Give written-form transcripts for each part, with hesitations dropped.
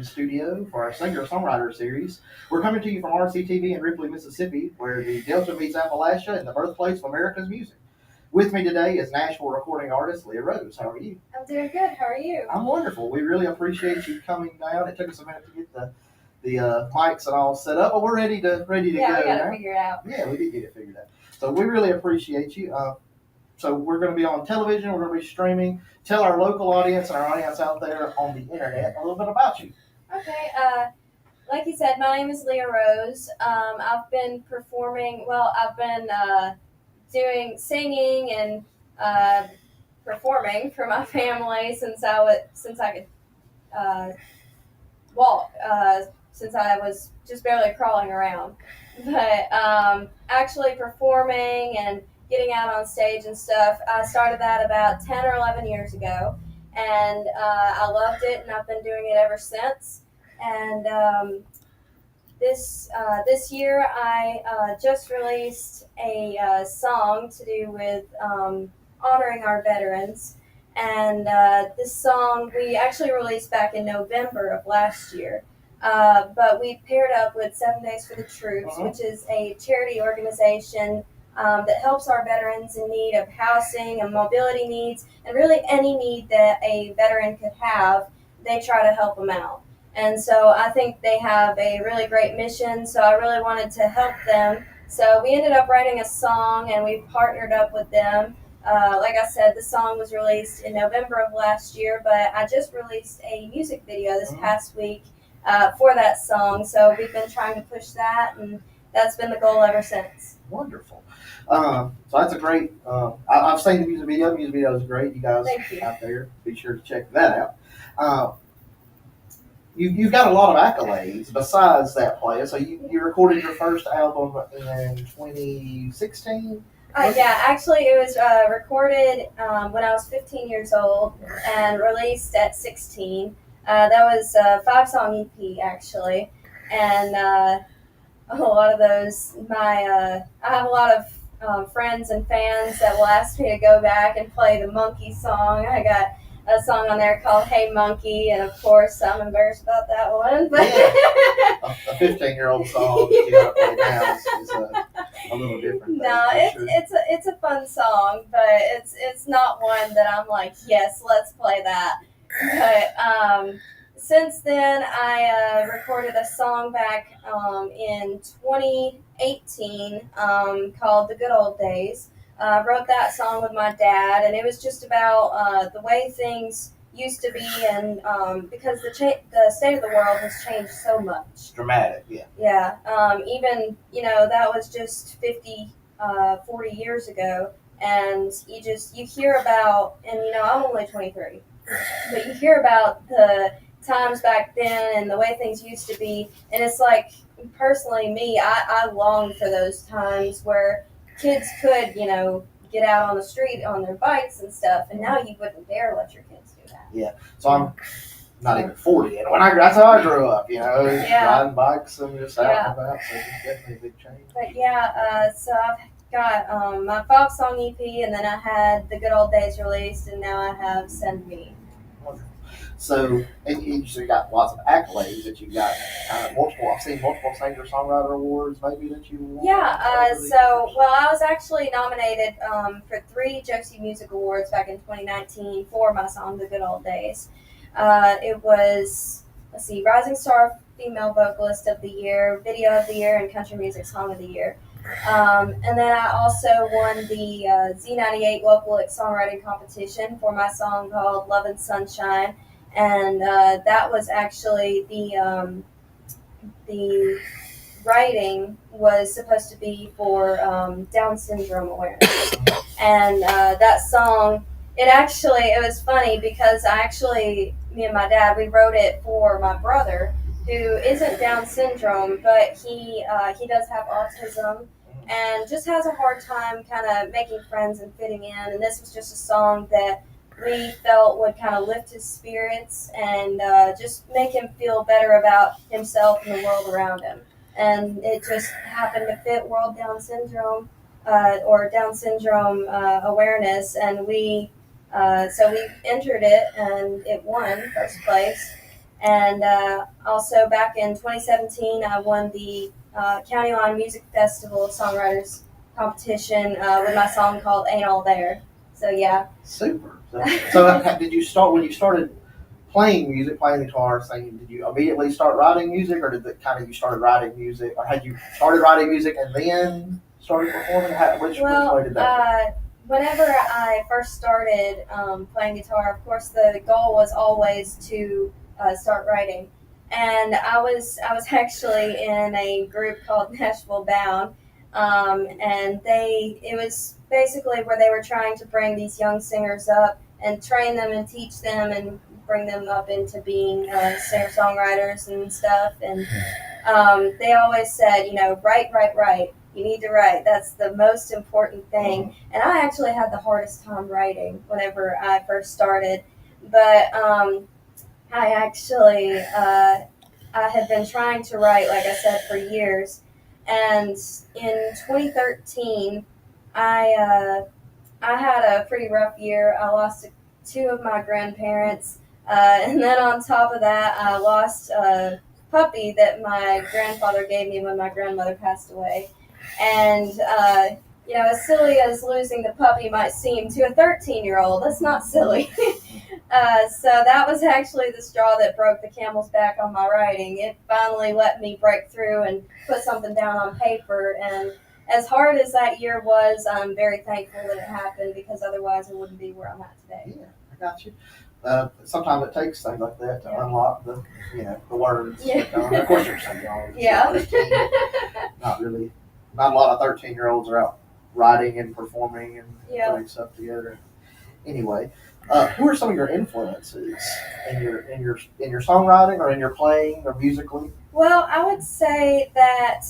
the studio for our singer-songwriter series. We're coming to you from RCTV in Ripley, Mississippi, where the Delta meets Appalachia and the birthplace of America's music. With me today is Nashville recording artist Leah Rose. How are you? I'm doing good. How are you? I'm wonderful. We really appreciate you coming down. It took us a minute to get the mics and all set up, but we're ready to go. Yeah, we got now. to figure it out. Yeah, we did get it figured out. So we really appreciate you. So we're going to be on television. We're going to be streaming. Tell our local audience and our audience out there on the internet a little bit about you. Okay. Like you said, my name is Leah Rose. I've been performing. Well, I've been doing singing and performing for my family since I could walk. Since I was just barely crawling around, but actually performing and getting out on stage and stuff, I started that about 10 or 11 years ago, and I loved it, and I've been doing it ever since. And this year, I just released a song to do with honoring our veterans. And this song we actually released back in November of last year. But we paired up with 7 Days for the Troops, which is a charity organization that helps our veterans in need of housing and mobility needs, and really any need that a veteran could have, they try to help them out. And so I think they have a really great mission, so I really wanted to help them. So we ended up writing a song, and we partnered up with them. Like I said, the song was released in November of last year, but I just released a music video this past week for that song. So we've been trying to push that, and that's been the goal ever since. Wonderful. So that's a great. I've seen the music video. The music video is great. You guys out there, be sure to check that out. You've got a lot of accolades besides that play. So you recorded your first album in 2016? Yeah, actually it was recorded when I was 15 years old and released at 16. That was a 5-song EP actually, and a lot of those, I have a lot of friends and fans that will ask me to go back and play the Monkey song. I got a song on there called Hey Monkey, and of course I'm embarrassed about that one. But a 15-year-old song you got to play now is a little different. No, it's a fun song, but it's not one that I'm like, yes, let's play that. But since then, I recorded a song back in 2018 called The Good Old Days. I wrote that song with my dad, and it was just about the way things used to be, and because the state of the world has changed so much. It's dramatic, yeah. Yeah, even, that was just 40 years ago, and you hear about, and I'm only 23, but you hear about the times back then and the way things used to be, and it's like, personally, me, I long for those times where kids could, get out on the street on their bikes and stuff, and now you wouldn't dare let your kids do that. Yeah, so I'm not even 40, and that's how I grew up, riding bikes and just out and about, so it's definitely a big change. But yeah, so I've got my 5-song EP, and then I had The Good Old Days released, and now I have Send Me. Wonderful. So, and you got lots of accolades that you got, multiple. I've seen multiple singer-songwriter awards, maybe that you won. Yeah. I was actually nominated for 3 Josie Music Awards back in 2019 for my song "The Good Old Days." It was, Rising Star Female Vocalist of the Year, Video of the Year, and Country Music Song of the Year. And then I also won the Z98 Local Songwriting Competition for my song called "Love and Sunshine." And that was actually the writing was supposed to be for Down syndrome awareness. And that song, it was funny because me and my dad, we wrote it for my brother, who isn't Down syndrome, but he does have autism and just has a hard time kind of making friends and fitting in. And this was just a song that we felt would kind of lift his spirits and just make him feel better about himself and the world around him. And it just happened to fit World Down Syndrome or Down Syndrome awareness, and we entered it, and it won first place. And also back in 2017, I won the County-Line Music Festival Songwriters competition with my song called "Ain't All There." So yeah. Super. So did you start when you started playing music, playing guitar, singing? Did you immediately start writing music, or did it kind of you started writing music, or had you started writing music and then started performing? Which way did that? Whenever I first started playing guitar, of course, the goal was always to start writing. And I was actually in a group called Nashville Bound, and it was basically where they were trying to bring these young singers up and train them and teach them and bring them up into being singer-songwriters and stuff. And they always said, write, write, write. You need to write. That's the most important thing. And I actually had the hardest time writing whenever I first started. But I actually, I had been trying to write, like I said, for years. And in 2013, I had a pretty rough year. I lost two of my grandparents. And then on top of that, I lost a puppy that my grandfather gave me when my grandmother passed away. And, as silly as losing the puppy might seem to a 13-year-old, that's not silly. So that was actually the straw that broke the camel's back on my writing. It finally let me break through and put something down on paper. And as hard as that year was, I'm very thankful that it happened, because otherwise I wouldn't be where I'm at today. Yeah, I got you. Sometimes it takes things like that to unlock the words. Yeah. Of course, you're saying not a lot of 13-year-olds are out writing and performing and putting stuff together. Anyway, who are some of your influences in your songwriting or in your playing or musically? Well, I would say that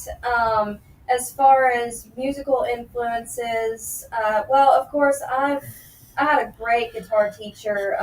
as far as musical influences, of course, I had a great guitar teacher,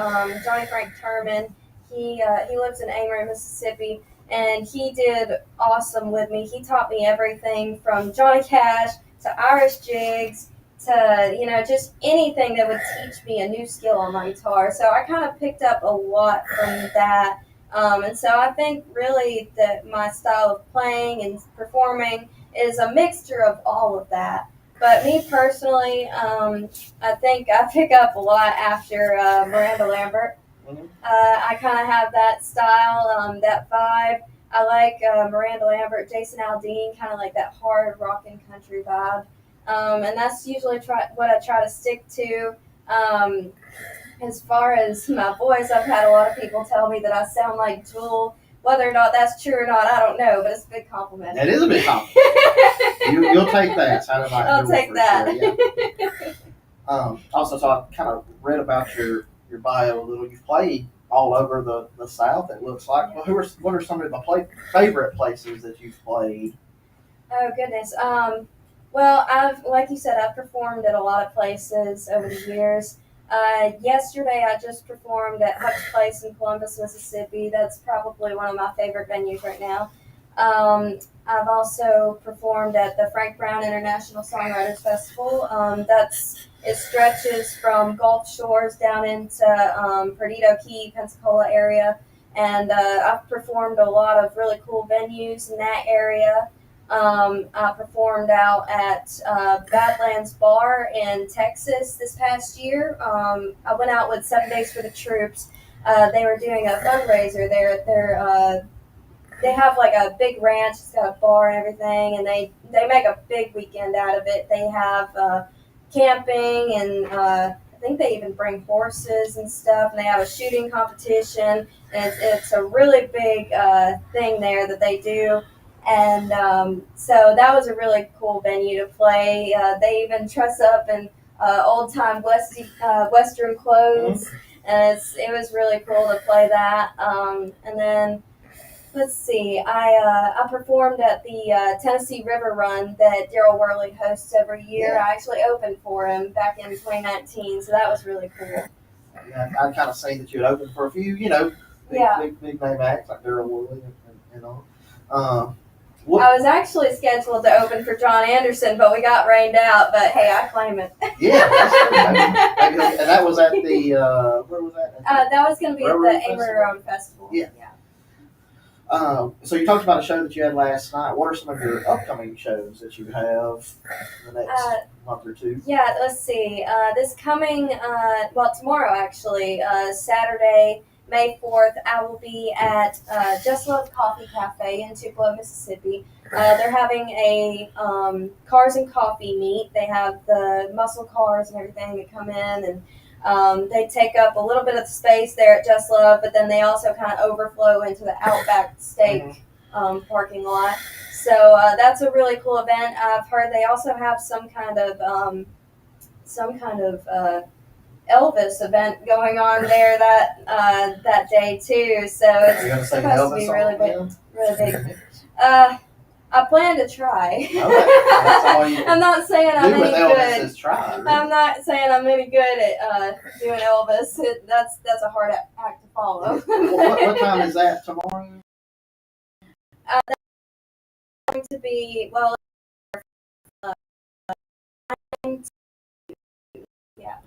Johnny Frank Turman. He lives in Amory, Mississippi, and he did awesome with me. He taught me everything from Johnny Cash to Irish jigs to, just anything that would teach me a new skill on my guitar. So I kind of picked up a lot from that. And so I think really that my style of playing and performing is a mixture of all of that. But me personally, I think I pick up a lot after Miranda Lambert. Mm-hmm. I kind of have that style, that vibe. I like Miranda Lambert, Jason Aldean, kind of like that hard rockin' country vibe. And that's usually what I try to stick to. As far as my voice, I've had a lot of people tell me that I sound like Jewel. Whether or not that's true or not, I don't know, but it's a big compliment. It is a big compliment. You'll take that. I'll take that. Sure, yeah. Also, so I kind of read about your bio a little. You've played all over the South, it looks like. Well, what are some of the favorite places that you've played? Oh, goodness. Well, like you said, I've performed at a lot of places over the years. Yesterday, I just performed at Hutch Place in Columbus, Mississippi. That's probably one of my favorite venues right now. I've also performed at the Frank Brown International Songwriters Festival. It stretches from Gulf Shores down into Perdido Key, Pensacola area. And I've performed a lot of really cool venues in that area. I performed out at Badlands Bar in Texas this past year. I went out with 7 Days for the Troops. They were doing a fundraiser there. They have like a big ranch. It's got a bar and everything, and they make a big weekend out of it. They have camping, and I think they even bring horses and stuff, and they have a shooting competition, and it's a really big thing there that they do. And so that was a really cool venue to play. They even dress up in old-time Western clothes, and it was really cool to play that. And then, let's see, I performed at the Tennessee River Run that Daryl Worley hosts every year. Yeah. I actually opened for him back in 2019, so that was really cool. Yeah, I kind of seen that you had opened for a few, big name acts like Daryl Worley and all. I was actually scheduled to open for John Anderson, but we got rained out. But hey, I claim it. Yeah, that's true. And that was at the where was that? That was going to be at the Amory Road Festival. Yeah. So you talked about a show that you had last night. What are some of your upcoming shows that you have in the next month or two? Yeah, let's see. This coming, tomorrow actually, Saturday, May 4th, I will be at Just Love Coffee Cafe in Tupelo, Mississippi. They're having a cars and coffee meet. They have the muscle cars and everything that come in, and they take up a little bit of space there at Just Love, but then they also kind of overflow into the Outback Steak parking lot. So that's a really cool event. I've heard they also have some kind of Elvis event going on there that day too. So it's supposed to be really big. I plan to try. Okay. That's all you I'm not saying I'm any good. Is try, really. I'm not saying I'm any good at doing Elvis. That's a hard act to follow. What time is that tomorrow? That's going to be yeah.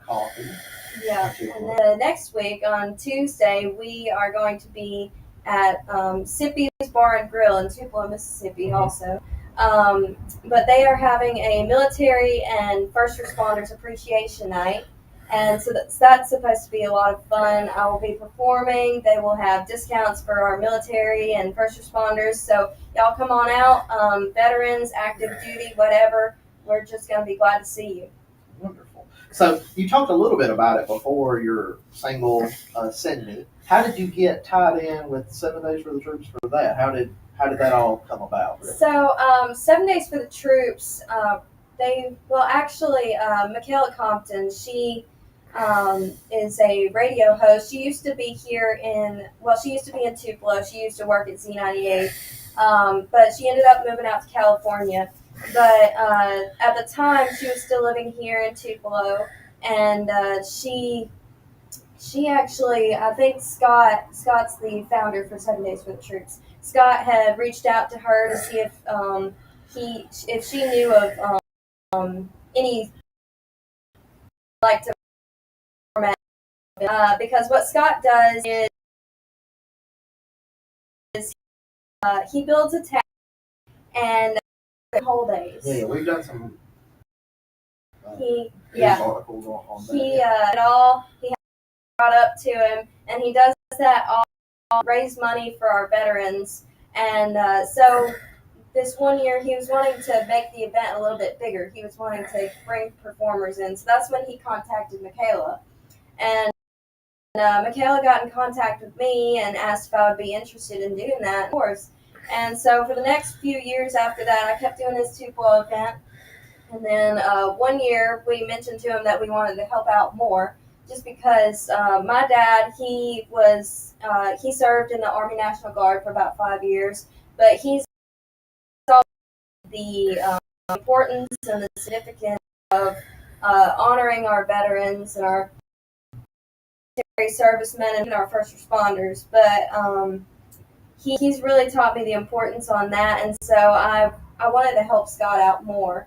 Coffee. Yeah, and then next week on Tuesday we are going to be at Sippy's Bar and Grill in Tupelo, Mississippi, also. But they are having a military and first responders appreciation night, and so that's supposed to be a lot of fun. I will be performing. They will have discounts for our military and first responders, so y'all come on out. Veterans, active duty, whatever. We're just going to be glad to see you. Wonderful. So you talked a little bit about it before your single "Send Me." How did you get tied in with 7 Days for the Troops for that? How did that all come about? So 7 Days for the Troops. Michaela Compton. She is a radio host. She used to be she used to be in Tupelo. She used to work at Z98, but she ended up moving out to California. But at the time, she was still living here in Tupelo, and she actually, I think Scott's the founder for 7 Days for the Troops. Scott had reached out to her to see if she knew of any like to format, because what Scott does is he builds a tag and whole days. Yeah, we've done some. Articles on that. He brought up to him, and he does that all raise money for our veterans. And so this one year he was wanting to make the event a little bit bigger. He was wanting to bring performers in. So that's when he contacted Michaela. And Michaela got in contact with me and asked if I would be interested in doing that, of course. And so for the next few years after that, I kept doing this Tupelo event. And then 1 year we mentioned to him that we wanted to help out more, just because my dad, he served in the Army National Guard for about 5 years, but he saw the importance and the significance of honoring our veterans and our military servicemen and our first responders. But he's really taught me the importance on that, and so I wanted to help Scott out more.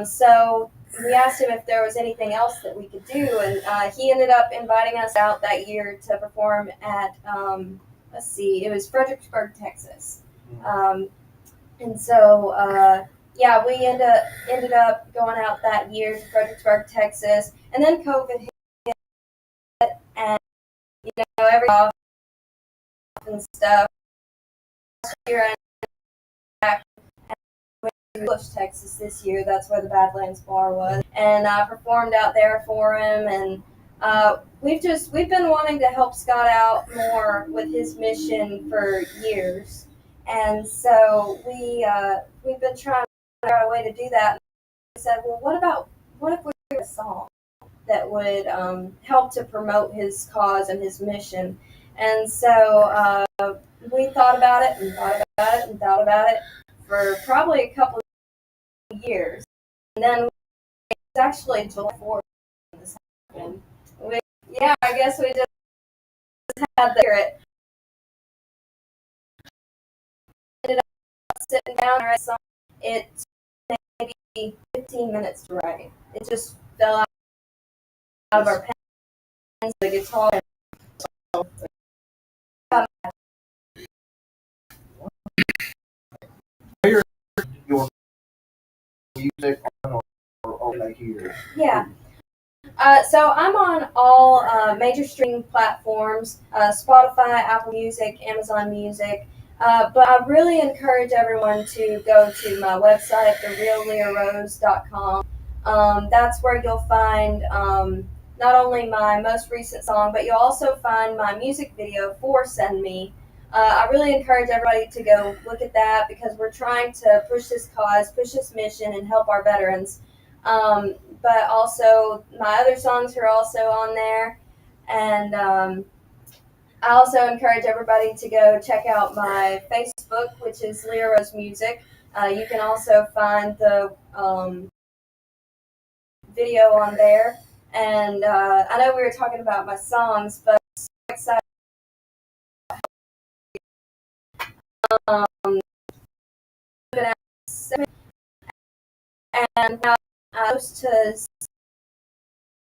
So we asked him if there was anything else that we could do, and he ended up inviting us out that year to perform at, it was Fredericksburg, Texas. And so, we ended up going out that year to Fredericksburg, Texas, and then COVID hit, and, every off and stuff. Last year, I Bush, Texas this year. That's where the Badlands Bar was, and I performed out there for him. And we've been wanting to help Scott out more with his mission for years, and so we've been trying to figure out a way to do that. I said, well, what if we do a song that would help to promote his cause and his mission? And so we thought about it and thought about it and thought about it for probably a couple of years. And then it's actually July 4th when this happened. I guess we just had to hear it. Ended up sitting down and write something. It took maybe 15 minutes to write. It just fell out of our pens, the guitar. music on or like here? Yeah. So I'm on all major streaming platforms: Spotify, Apple Music, Amazon Music. But I really encourage everyone to go to my website, therealleahrose.com. That's where you'll find not only my most recent song, but you'll also find my music video for Send Me. I really encourage everybody to go look at that because we're trying to push this cause, push this mission, and help our veterans. But also, my other songs are also on there. And I also encourage everybody to go check out my Facebook, which is Leah Rose Music. You can also find the video on there. And I know we were talking about my songs, but I'm so excited. Um, and now close to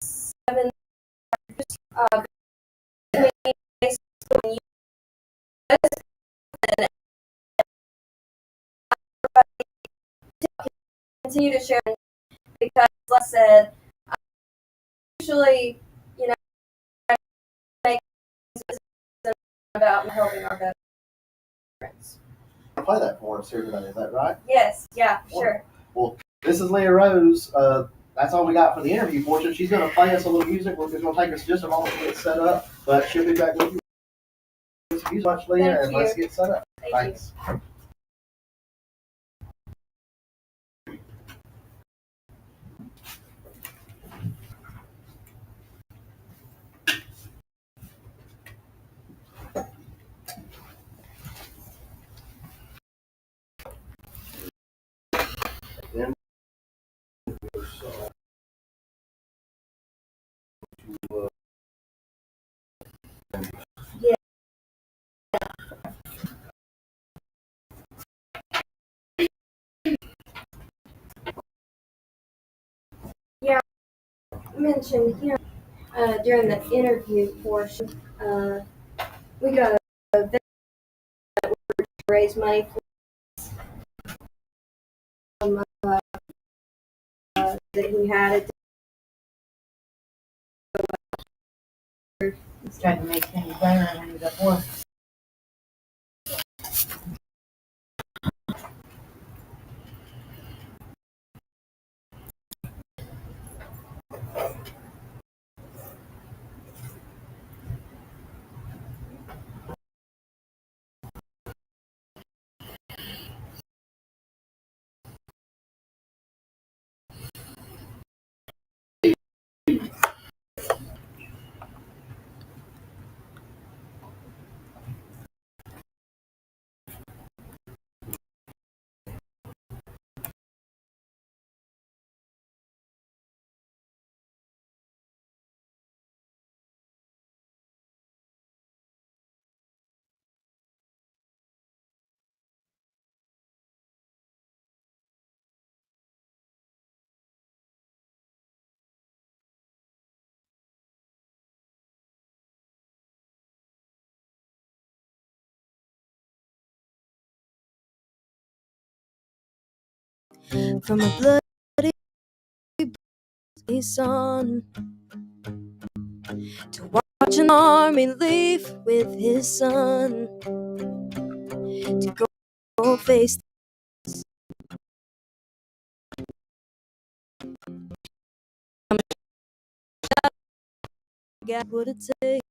7 between Facebook and YouTube. And continue to share because, like I said, I usually, you know, make about helping our veterans. Play that for us here today, is that right? Yes, yeah, sure. Well, this is Leah Rose. That's all we got for the interview portion. She's going to play us a little music. It's going to take us just a moment to get set up, but she'll be back with you. Thank you so much, Leah, and let's get set up. Thanks. Yeah, I mentioned here during the interview portion, we got a vet that we're to raise money for that he had. He's trying to make things better and he's at work. From a bloody son to watch an army leave with his son to go face God would it take,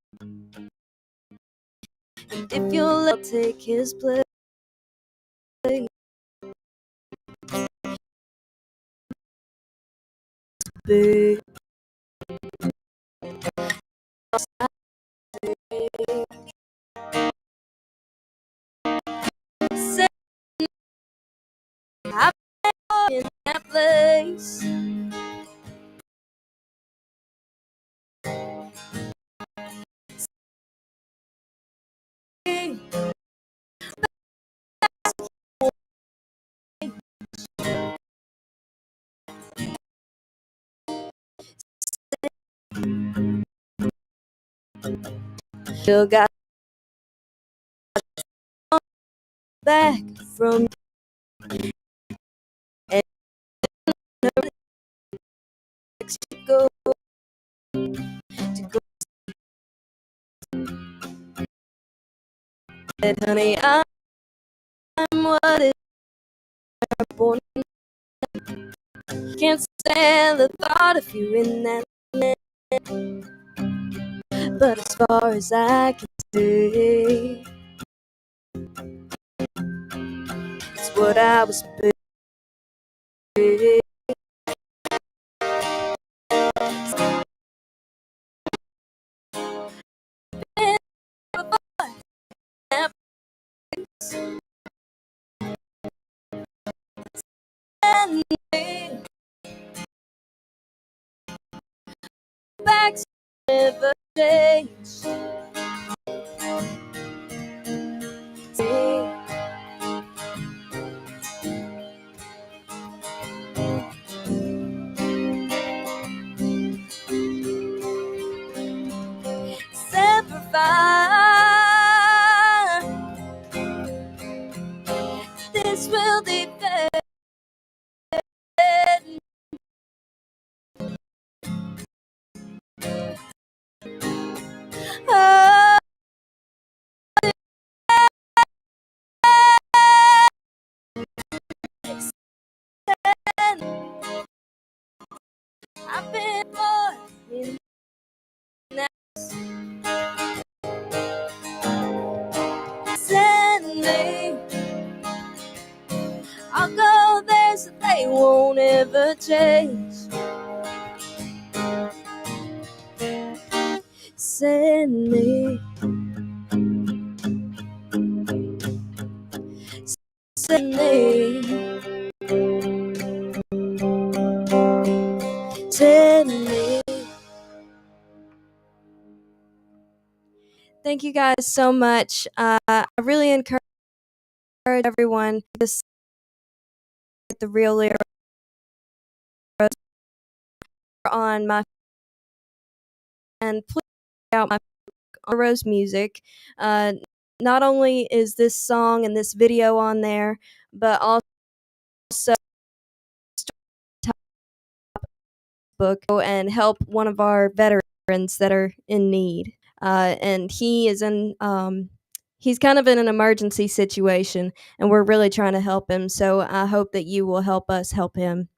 and if you'll let take his place, big say I've been in that place. Still got back from to go said, honey, I'm what is born. Can't stand the thought of you in that land. But as far as I can see, it's what I was built. Back to never change. Simplify. This will depend. Oh, I've been born in that Sunday. I'll go there so they won't ever change. Send me, send me, send me. Thank you guys so much. I really encourage everyone to get the real lyrics on my and please check out my Rose music. Not only is this song and this video on there, but also book and help one of our veterans that are in need. And he is in he's kind of in an emergency situation, and we're really trying to help him. So I hope that you will help us help him.